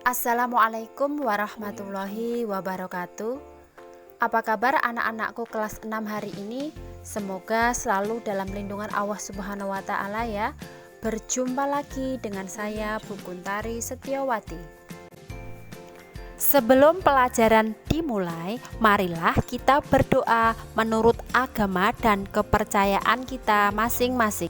Assalamualaikum warahmatullahi wabarakatuh. Apa kabar anak-anakku kelas 6 hari ini? Semoga selalu dalam lindungan Allah Subhanahu wa taala ya. Berjumpa lagi dengan saya Bu Kuntari Setiawati. Sebelum pelajaran dimulai, marilah kita berdoa menurut agama dan kepercayaan kita masing-masing.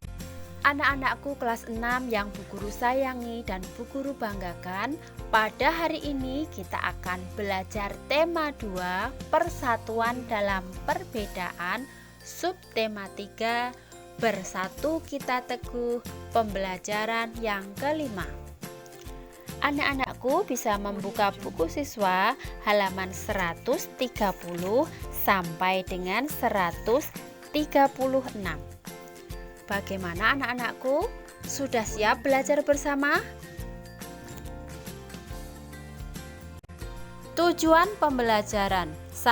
Anak-anakku kelas 6 yang Bu Guru sayangi dan Bu Guru banggakan, pada hari ini kita akan belajar tema 2, persatuan dalam perbedaan, subtema 3, bersatu kita teguh, pembelajaran yang kelima. Anak-anakku bisa membuka buku siswa halaman 130 sampai dengan 136. Bagaimana anak-anakku? Sudah siap belajar bersama? Tujuan pembelajaran 1.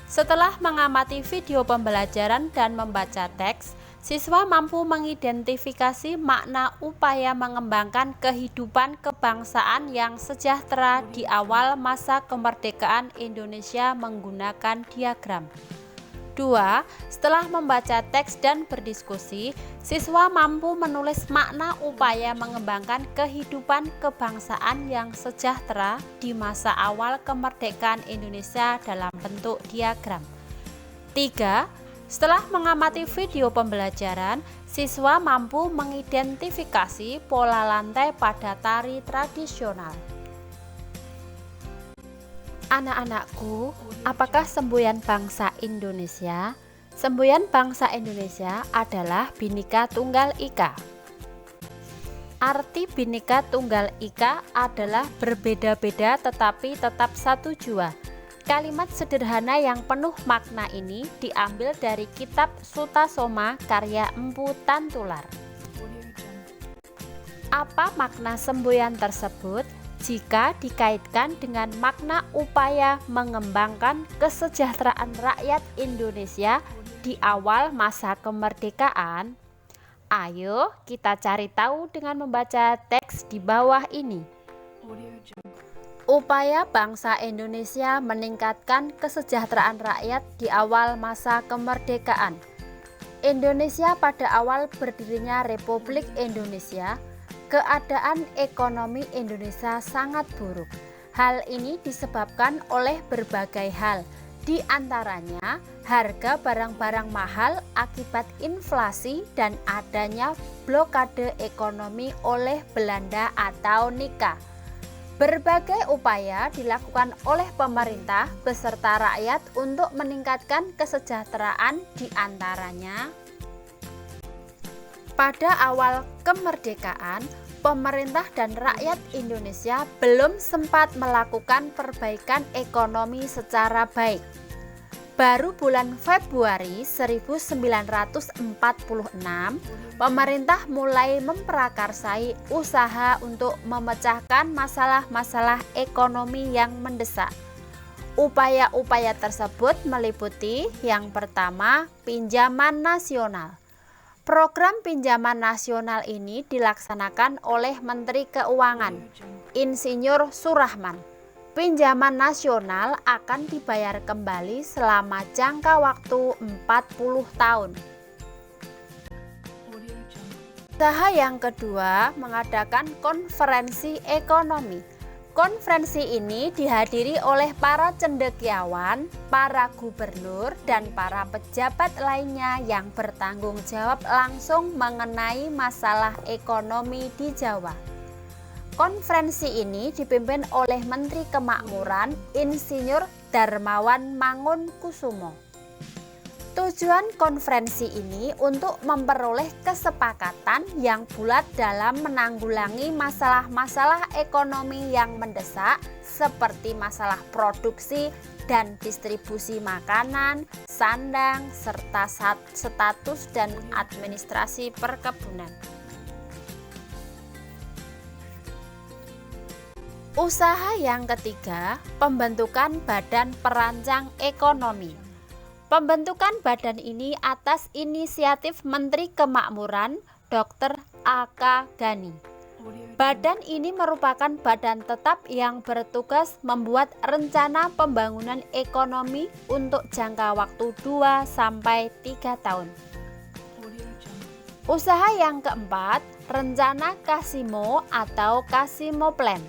Setelah mengamati video pembelajaran dan membaca teks, siswa mampu mengidentifikasi makna upaya mengembangkan kehidupan kebangsaan yang sejahtera di awal masa kemerdekaan Indonesia menggunakan diagram. 2. Setelah membaca teks dan berdiskusi, siswa mampu menulis makna upaya mengembangkan kehidupan kebangsaan yang sejahtera di masa awal kemerdekaan Indonesia dalam bentuk diagram. 3. Setelah mengamati video pembelajaran, siswa mampu mengidentifikasi pola lantai pada tari tradisional. Anak-anakku, apakah semboyan bangsa Indonesia? Semboyan bangsa Indonesia adalah Bhinneka Tunggal Ika. Arti Bhinneka Tunggal Ika adalah berbeda-beda tetapi tetap satu jua. Kalimat sederhana yang penuh makna ini diambil dari kitab Sutasoma karya Empu Tantular. Apa makna semboyan tersebut? Jika dikaitkan dengan makna upaya mengembangkan kesejahteraan rakyat Indonesia di awal masa kemerdekaan, ayo kita cari tahu dengan membaca teks di bawah ini. Upaya bangsa Indonesia meningkatkan kesejahteraan rakyat di awal masa kemerdekaan. Indonesia pada awal berdirinya Republik Indonesia, keadaan ekonomi Indonesia sangat buruk. Hal ini disebabkan oleh berbagai hal, di antaranya harga barang-barang mahal akibat inflasi dan adanya blokade ekonomi oleh Belanda atau Nika. Berbagai upaya dilakukan oleh pemerintah beserta rakyat untuk meningkatkan kesejahteraan, di antaranya pada awal kemerdekaan, pemerintah dan rakyat Indonesia belum sempat melakukan perbaikan ekonomi secara baik. Baru bulan Februari 1946, pemerintah mulai memprakarsai usaha untuk memecahkan masalah-masalah ekonomi yang mendesak. Upaya-upaya tersebut meliputi yang pertama, pinjaman nasional. Program pinjaman nasional ini dilaksanakan oleh Menteri Keuangan, Insinyur Surahman. Pinjaman nasional akan dibayar kembali selama jangka waktu 40 tahun. Usaha yang kedua, mengadakan konferensi ekonomi. Konferensi ini dihadiri oleh para cendekiawan, para gubernur, dan para pejabat lainnya yang bertanggung jawab langsung mengenai masalah ekonomi di Jawa. Konferensi ini dipimpin oleh Menteri Kemakmuran, Insinyur Darmawan Mangunkusumo. Tujuan konferensi ini untuk memperoleh kesepakatan yang bulat dalam menanggulangi masalah-masalah ekonomi yang mendesak seperti masalah produksi dan distribusi makanan, sandang, serta status dan administrasi perkebunan. Usaha yang ketiga, pembentukan Badan Perancang Ekonomi. Pembentukan badan ini atas inisiatif Menteri Kemakmuran Dr. A.K. Ghani. Badan ini merupakan badan tetap yang bertugas membuat rencana pembangunan ekonomi untuk jangka waktu 2-3 tahun. Usaha yang keempat, rencana Kasimo atau Kasimo Plan.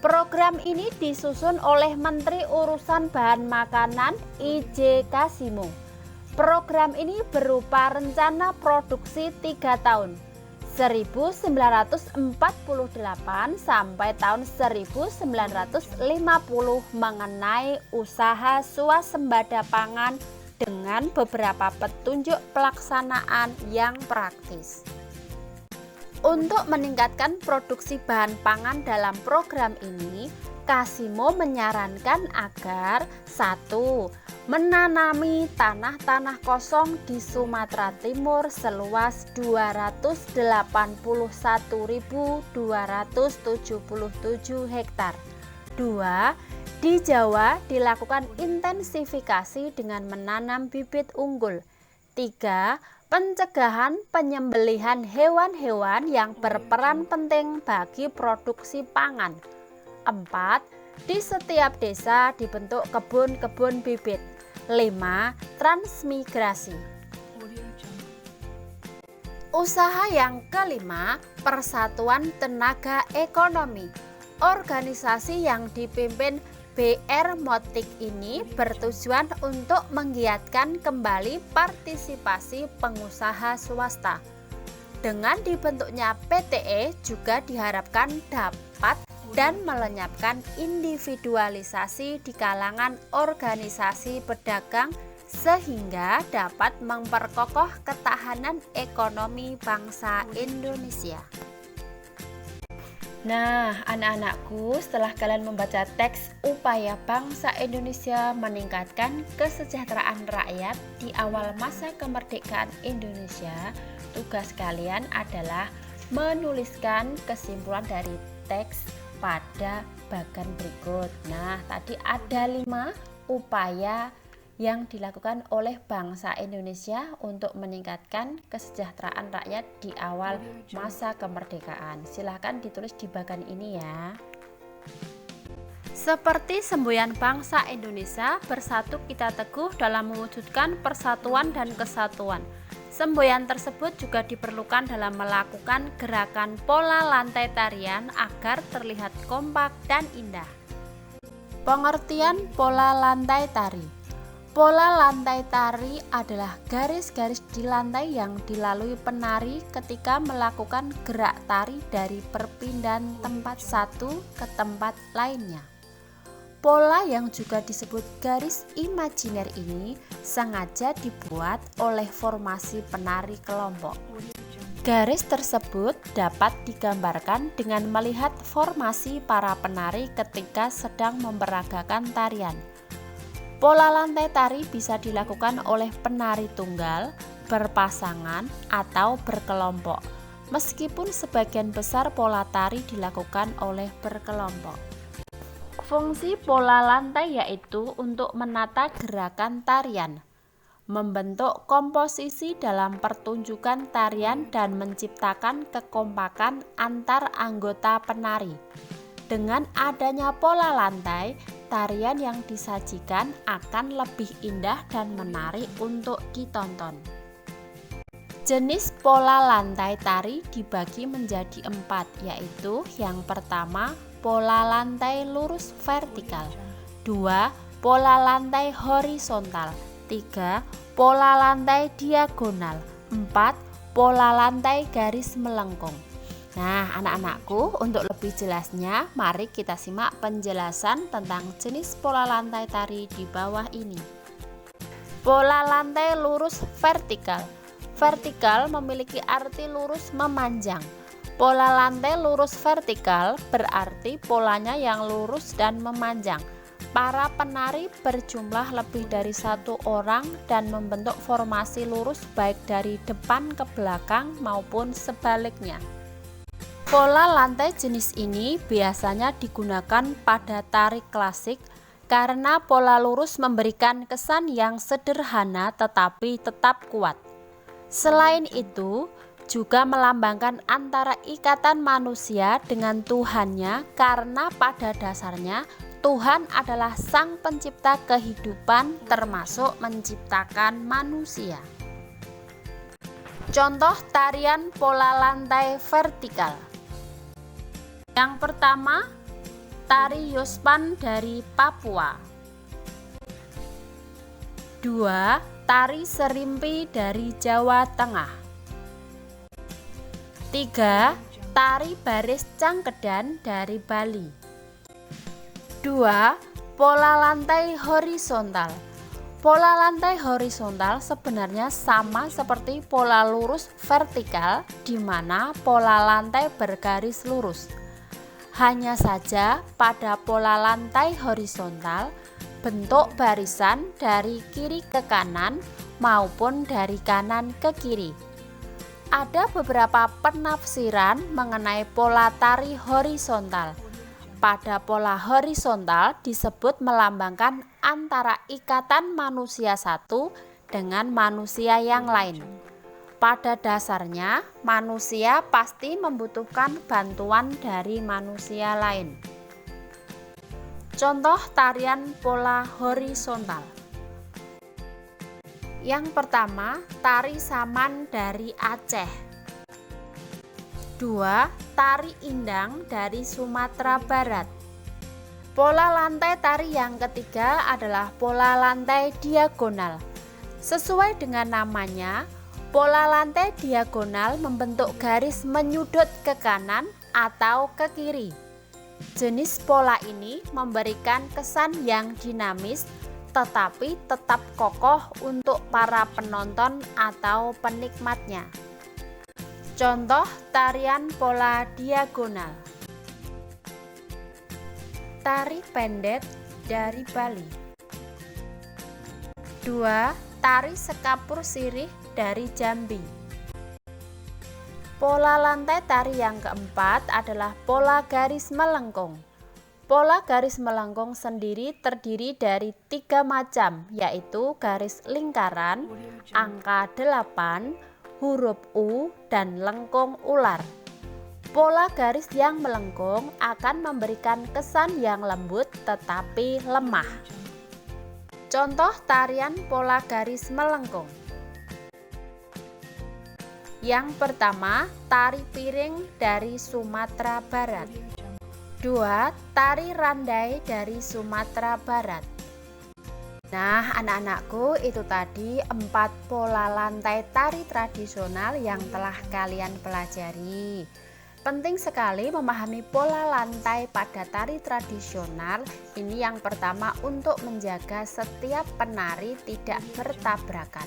Program ini disusun oleh Menteri Urusan Bahan Makanan I.J. Kasimo. Program ini berupa rencana produksi 3 tahun. 1948 sampai tahun 1950 mengenai usaha swasembada pangan dengan beberapa petunjuk pelaksanaan yang praktis. Untuk meningkatkan produksi bahan pangan dalam program ini, Kasimo menyarankan agar 1. Menanami tanah-tanah kosong di Sumatera Timur seluas 281.277 hektar. 2. Di Jawa dilakukan intensifikasi dengan menanam bibit unggul. 3. Pencegahan penyembelihan hewan-hewan yang berperan penting bagi produksi pangan. 4. Di setiap desa dibentuk kebun-kebun bibit. 5. Transmigrasi. Usaha yang kelima, Persatuan Tenaga Ekonomi. Organisasi yang dipimpin BR Motik ini bertujuan untuk menggiatkan kembali partisipasi pengusaha swasta. Dengan dibentuknya PTE juga diharapkan dapat dan melenyapkan individualisasi di kalangan organisasi pedagang sehingga dapat memperkokoh ketahanan ekonomi bangsa Indonesia. Nah, anak-anakku, setelah kalian membaca teks upaya bangsa Indonesia meningkatkan kesejahteraan rakyat di awal masa kemerdekaan Indonesia, tugas kalian adalah menuliskan kesimpulan dari teks pada bagan berikut. Nah, tadi ada 5 upaya yang dilakukan oleh bangsa Indonesia untuk meningkatkan kesejahteraan rakyat di awal masa kemerdekaan. Silahkan ditulis di bagan ini ya. Seperti semboyan bangsa Indonesia, bersatu kita teguh dalam mewujudkan persatuan dan kesatuan. Semboyan tersebut juga diperlukan dalam melakukan gerakan pola lantai tarian agar terlihat kompak dan indah. Pengertian pola lantai tari. Pola lantai tari adalah garis-garis di lantai yang dilalui penari ketika melakukan gerak tari dari perpindahan tempat satu ke tempat lainnya. Pola yang juga disebut garis imajiner ini sengaja dibuat oleh formasi penari kelompok. Garis tersebut dapat digambarkan dengan melihat formasi para penari ketika sedang memperagakan tarian. Pola lantai tari bisa dilakukan oleh penari tunggal, berpasangan, atau berkelompok, meskipun sebagian besar pola tari dilakukan oleh berkelompok. Fungsi pola lantai yaitu untuk menata gerakan tarian, membentuk komposisi dalam pertunjukan tarian dan menciptakan kekompakan antar anggota penari. Dengan adanya pola lantai, tarian yang disajikan akan lebih indah dan menarik untuk ditonton. Jenis pola lantai tari dibagi menjadi 4, yaitu yang pertama, pola lantai lurus vertikal. 2. Pola lantai horizontal. 3. Pola lantai diagonal. 4. Pola lantai garis melengkung. Nah, anak-anakku, untuk lebih jelasnya, mari kita simak penjelasan tentang jenis pola lantai tari di bawah ini. Pola lantai lurus vertikal. Vertikal memiliki arti lurus memanjang. Pola lantai lurus vertikal berarti polanya yang lurus dan memanjang. Para penari berjumlah lebih dari 1 orang dan membentuk formasi lurus baik dari depan ke belakang maupun sebaliknya. Pola lantai jenis ini biasanya digunakan pada tari klasik karena pola lurus memberikan kesan yang sederhana tetapi tetap kuat. Selain itu, juga melambangkan antara ikatan manusia dengan Tuhannya, karena pada dasarnya Tuhan adalah Sang Pencipta kehidupan, termasuk menciptakan manusia. Contoh tarian pola lantai vertikal. Yang pertama, tari Yospan dari Papua. 2. Tari Serimpi dari Jawa Tengah. 3. Tari Baris Cangkedan dari Bali. 2. Pola lantai horizontal. Pola lantai horizontal sebenarnya sama seperti pola lurus vertikal, di mana pola lantai bergaris lurus. Hanya saja pada pola lantai horizontal, bentuk barisan dari kiri ke kanan maupun dari kanan ke kiri. Ada beberapa penafsiran mengenai pola tari horizontal. Pada pola horizontal disebut melambangkan antara ikatan manusia satu dengan manusia yang lain. Pada dasarnya, manusia pasti membutuhkan bantuan dari manusia lain. Contoh tarian pola horizontal. Yang pertama, tari Saman dari Aceh. 2. Tari Indang dari Sumatera Barat. Pola lantai tari yang ketiga adalah pola lantai diagonal. Sesuai dengan namanya, pola lantai diagonal membentuk garis menyudut ke kanan atau ke kiri. Jenis pola ini memberikan kesan yang dinamis, tetapi tetap kokoh untuk para penonton atau penikmatnya. Contoh tarian pola diagonal. Tari Pendet dari Bali. 2. Tari Sekapur Sirih dari Jambi. Pola lantai tari yang keempat adalah pola garis melengkung. Pola garis melengkung sendiri terdiri dari 3 macam, yaitu garis lingkaran, angka 8, huruf U, dan lengkung ular. Pola garis yang melengkung akan memberikan kesan yang lembut tetapi lemah. Contoh tarian pola garis melengkung. Yang pertama, tari piring dari Sumatera Barat. 2. Tari randai dari Sumatera Barat. Nah, anak-anakku, itu tadi 4 pola lantai tari tradisional yang telah kalian pelajari. Penting sekali memahami pola lantai pada tari tradisional. Ini yang pertama untuk menjaga setiap penari tidak bertabrakan.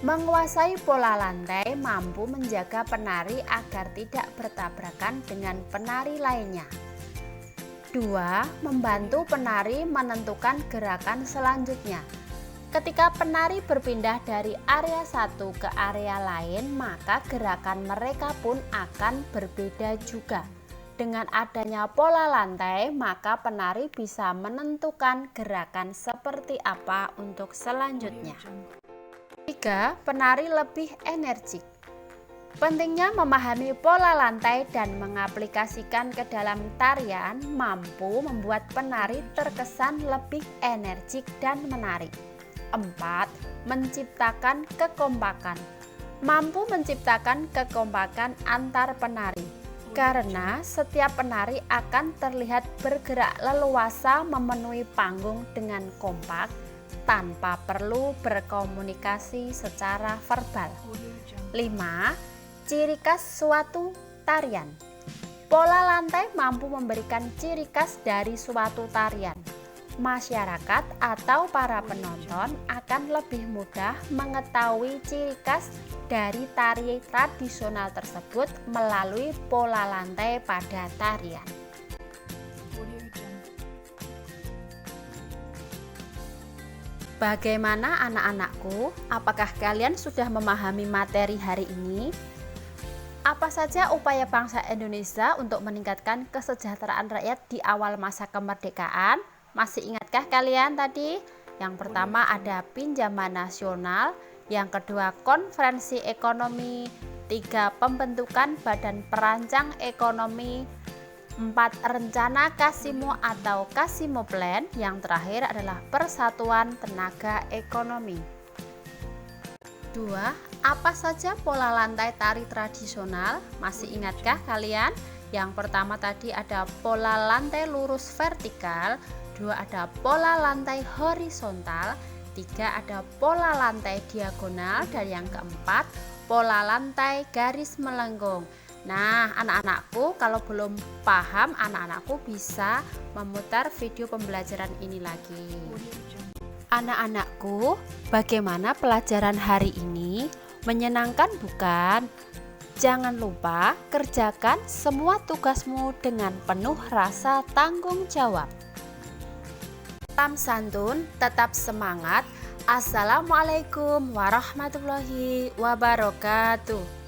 Menguasai pola lantai mampu menjaga penari agar tidak bertabrakan dengan penari lainnya. 2. Membantu penari menentukan gerakan selanjutnya. Ketika penari berpindah dari area satu ke area lain, maka gerakan mereka pun akan berbeda juga. Dengan adanya pola lantai, maka penari bisa menentukan gerakan seperti apa untuk selanjutnya. 3. Penari lebih energik. Pentingnya memahami pola lantai dan mengaplikasikan ke dalam tarian mampu membuat penari terkesan lebih energik dan menarik. 4. Menciptakan kekompakan. Mampu menciptakan kekompakan antar penari, karena setiap penari akan terlihat bergerak leluasa memenuhi panggung dengan kompak tanpa perlu berkomunikasi secara verbal. 5. Ciri khas suatu tarian. Pola lantai mampu memberikan ciri khas dari suatu tarian. Masyarakat atau para penonton akan lebih mudah mengetahui ciri khas dari tari tradisional tersebut melalui pola lantai pada tarian. Bagaimana anak-anakku? Apakah kalian sudah memahami materi hari ini? Apa saja upaya bangsa Indonesia untuk meningkatkan kesejahteraan rakyat di awal masa kemerdekaan? Masih ingatkah kalian tadi? Yang pertama ada pinjaman nasional, yang kedua konferensi ekonomi, 3. Pembentukan Badan Perancang Ekonomi. 4. Rencana Kasimo atau Kasimo Plan. Yang terakhir adalah Persatuan Tenaga Ekonomi. 2. Apa saja pola lantai tari tradisional? Masih ingatkah kalian? Yang pertama tadi ada pola lantai lurus vertikal, 2 ada pola lantai horizontal, 3 ada pola lantai diagonal, dan yang keempat pola lantai garis melengkung. Nah, anak-anakku, kalau belum paham, anak-anakku bisa memutar video pembelajaran ini lagi. Anak-anakku, bagaimana pelajaran hari ini? Menyenangkan bukan? Jangan lupa kerjakan semua tugasmu dengan penuh rasa tanggung jawab. Salam santun, tetap semangat. Assalamualaikum warahmatullahi wabarakatuh.